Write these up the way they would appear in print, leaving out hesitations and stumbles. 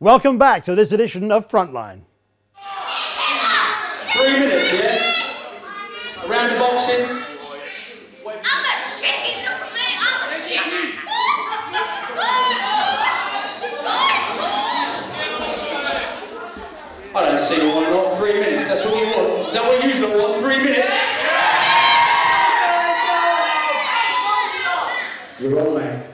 Welcome back to this edition of Frontline. 3 minutes, yeah? Around the boxing. I'm a chicken, look at me, I'm a chicken. I don't see why not 3 minutes. That's what you want. Is that what you usually want? 3 minutes? You're wrong, mate.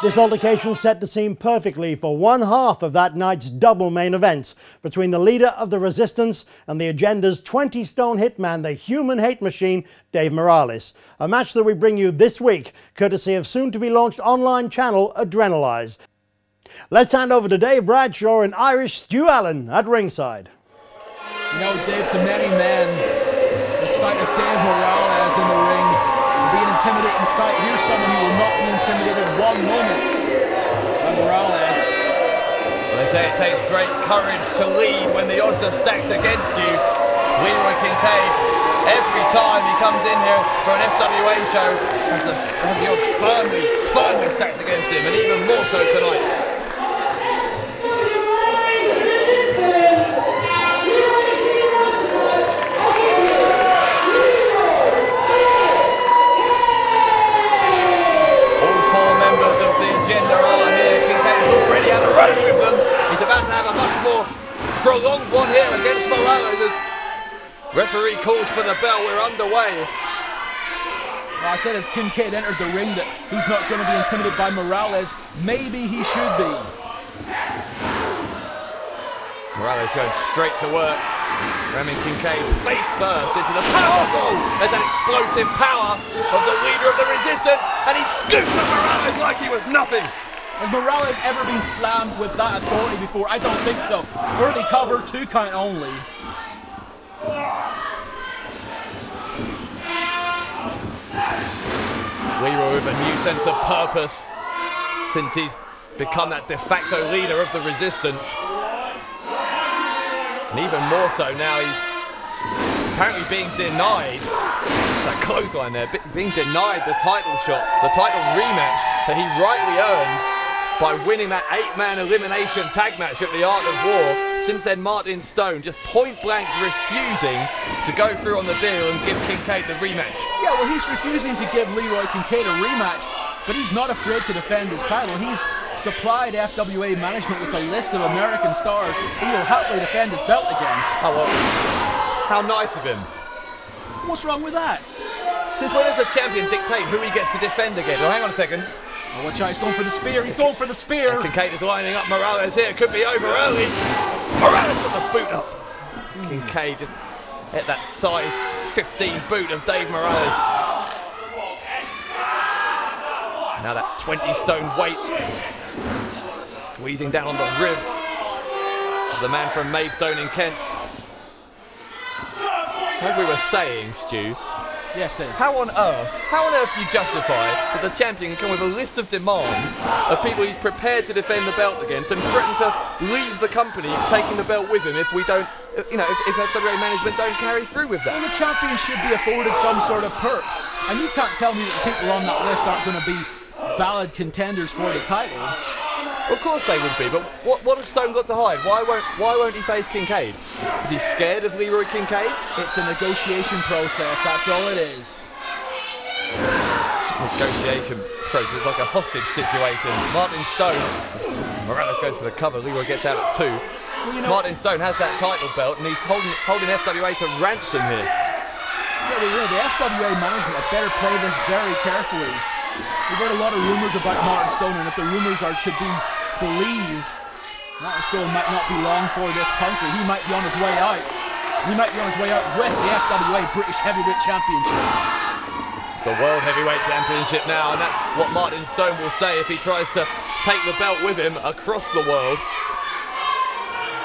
This altercation set the scene perfectly for one half of that night's double main event between the leader of the resistance and the agenda's 20-stone hitman, the human hate machine, Dave Morales. A match that we bring you this week, courtesy of soon-to-be-launched online channel Adrenalize. Let's hand over to Dave Bradshaw and Irish Stu Allen at ringside. You know, Dave, to many men, the sight of Dave Morales in the ring will be an intimidating sight. Here's someone who will not be intimidated one moment by Morales. Well, they say it takes great courage to lead when the odds are stacked against you. Leeroy Kincaide, every time he comes in here for an FWA show, has the odds firmly stacked against him, and even more so tonight. Prolonged one here against Morales as referee calls for the bell. We're underway. Well, I said as Kincaide entered the ring that he's not going to be intimidated by Morales. Maybe he should be. Morales going straight to work. Ramming Kincaide face first into the tower. Oh, there's an explosive power of the leader of the resistance, and he scoops at Morales like he was nothing. Has Morales ever been slammed with that authority before? I don't think so. Early cover, 2 count only. Leeroy with a new sense of purpose since he's become that de facto leader of the resistance. And even more so now, he's apparently being denied, that clothesline there, being denied the title shot, the title rematch that he rightly earned by winning that 8-man elimination tag match at the Art of War. Since then, Martin Stone just point-blank refusing to go through on the deal and give Kincaide the rematch. Yeah, well, he's refusing to give Leeroy Kincaide a rematch, but he's not afraid to defend his title. He's supplied FWA management with a list of American stars he will happily defend his belt against. Oh, well, how nice of him. What's wrong with that? Since when does the champion dictate who he gets to defend against? Well, hang on a second. Oh, watch out, he's going for the spear, he's going for the spear! And Kincaide is lining up Morales here, could be over early. Morales got the boot up. Kincaide just hit that size 15 boot of Dave Morales. Now that 20-stone weight squeezing down on the ribs of the man from Maidstone in Kent. As we were saying, Stu, yes, Dave. How on earth do you justify that the champion can come with a list of demands of people he's prepared to defend the belt against and threaten to leave the company taking the belt with him if we don't, you know, if FWA management don't carry through with that? Well, the champion should be afforded some sort of perks. And you can't tell me that the people on that list aren't going to be valid contenders for the title. Of course they would be, but what has Stone got to hide? Why won't he face Kincaide? Is he scared of Leeroy Kincaide? It's a negotiation process, that's all it is. Negotiation process, like a hostage situation. Martin Stone, Morales goes for the cover, Leeroy gets out at 2. Well, you know, Martin Stone has that title belt and he's holding FWA to ransom here. Yeah, the FWA management had better play this very carefully. We've heard a lot of rumours about Martin Stone, and if the rumours are to be believed, Martin Stone might not be long for this country. He might be on his way out. He might be on his way out with the FWA British Heavyweight Championship. It's a World Heavyweight Championship now, and that's what Martin Stone will say if he tries to take the belt with him across the world.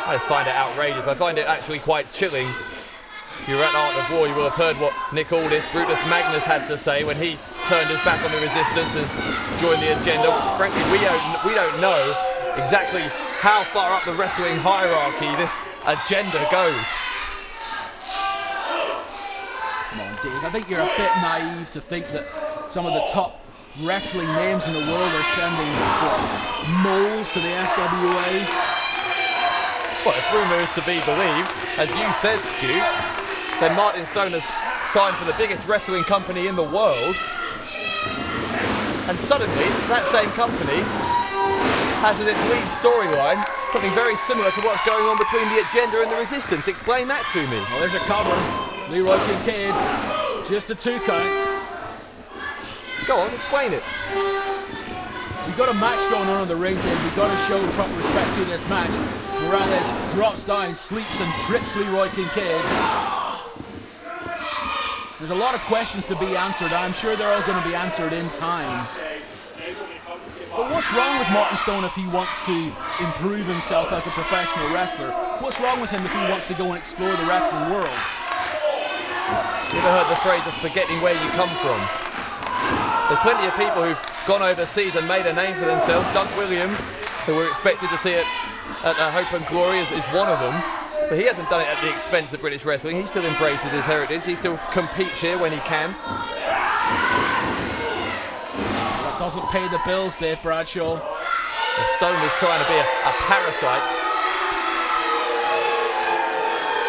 I just find it outrageous. I find it actually quite chilling. If you were at Art of War, you will have heard what Nick Aldis, Brutus Magnus, had to say when he turned his back on the Resistance and joined the agenda. Frankly, we don't know exactly how far up the wrestling hierarchy this agenda goes. Come on, Dave. I think you're a bit naive to think that some of the top wrestling names in the world are sending moles to the FWA. Well, if rumour is to be believed, as you said, Stu, then Martin Stone has signed for the biggest wrestling company in the world, and suddenly that same company has as its lead storyline something very similar to what's going on between the agenda and the Resistance. Explain that to me. Well, there's a cover. Leeroy Kincaide, just a 2 count. Go on, explain it. We've got a match going on in the ring, Dave. We've got to show proper respect to this match. Morales drops down, sleeps and trips Leeroy Kincaide. There's a lot of questions to be answered. I'm sure they're all going to be answered in time. But what's wrong with Martin Stone if he wants to improve himself as a professional wrestler? What's wrong with him if he wants to go and explore the wrestling world? You ever heard the phrase of forgetting where you come from? There's plenty of people who've gone overseas and made a name for themselves. Doug Williams, who we're expected to see at Hope and Glory, is one of them. But he hasn't done it at the expense of British wrestling. He still embraces his heritage. He still competes here when he can. That doesn't pay the bills, Dave Bradshaw. Stone is trying to be a parasite.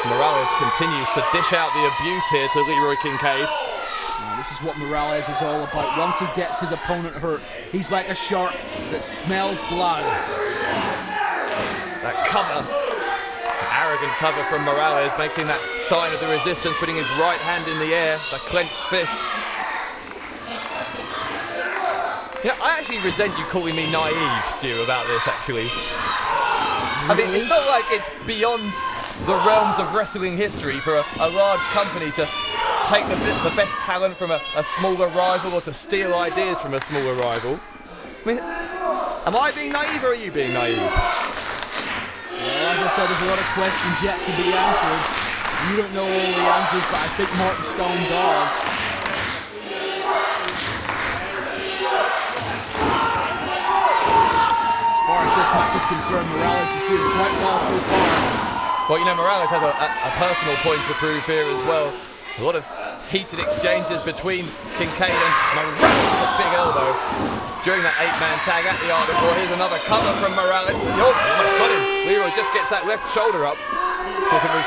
Morales continues to dish out the abuse here to Leeroy Kincaide. Now, this is what Morales is all about. Once he gets his opponent hurt, he's like a shark that smells blood. That cover, arrogant cover from Morales, making that sign of the Resistance, putting his right hand in the air, the clenched fist. Yeah, I actually resent you calling me naive, Stu, about this, actually. I mean, it's not like it's beyond the realms of wrestling history for a large company to take the best talent from a smaller rival or to steal ideas from a smaller rival. I mean, am I being naive or are you being naive? Well, as I said, there's a lot of questions yet to be answered. You don't know all the answers, but I think Martin Stone does. As far as this match is concerned, Morales is doing quite well so far. Well, you know, Morales has a personal point to prove here as well. A lot of heated exchanges between Kincaide and Morales with a big elbow during that 8-man tag at the Art of War. Here's another cover from Morales. Oh, almost got him. Leeroy just gets that left shoulder up because it was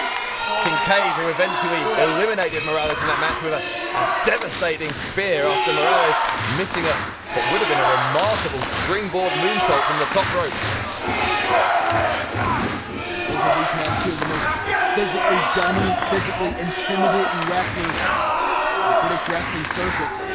Kincaide who eventually eliminated Morales in that match with a devastating spear after Morales missing what would have been a remarkable springboard moonsault from the top rope. These men, two of the most physically dominant, physically intimidating wrestlers in the British wrestling circuits.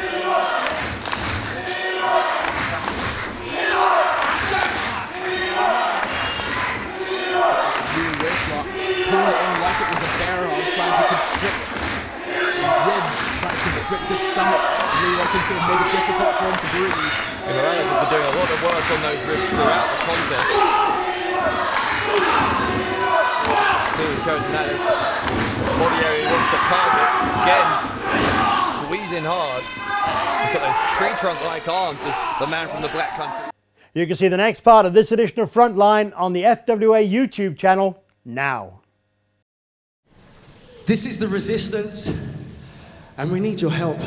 Rear waist lock, pulling it in like it was a bear hug, trying to constrict the ribs, trying to constrict the stomach. Leeroy Kincaide made it difficult for him to breathe. And Morales has been doing a lot of work on those ribs throughout the contest. Clearly chosen that as the body area he wants to target. Again, squeezing hard. He's got those tree trunk-like arms, does the man from the Black Country. You can see the next part of this edition of Frontline on the FWA YouTube channel now. This is the Resistance, and we need your help.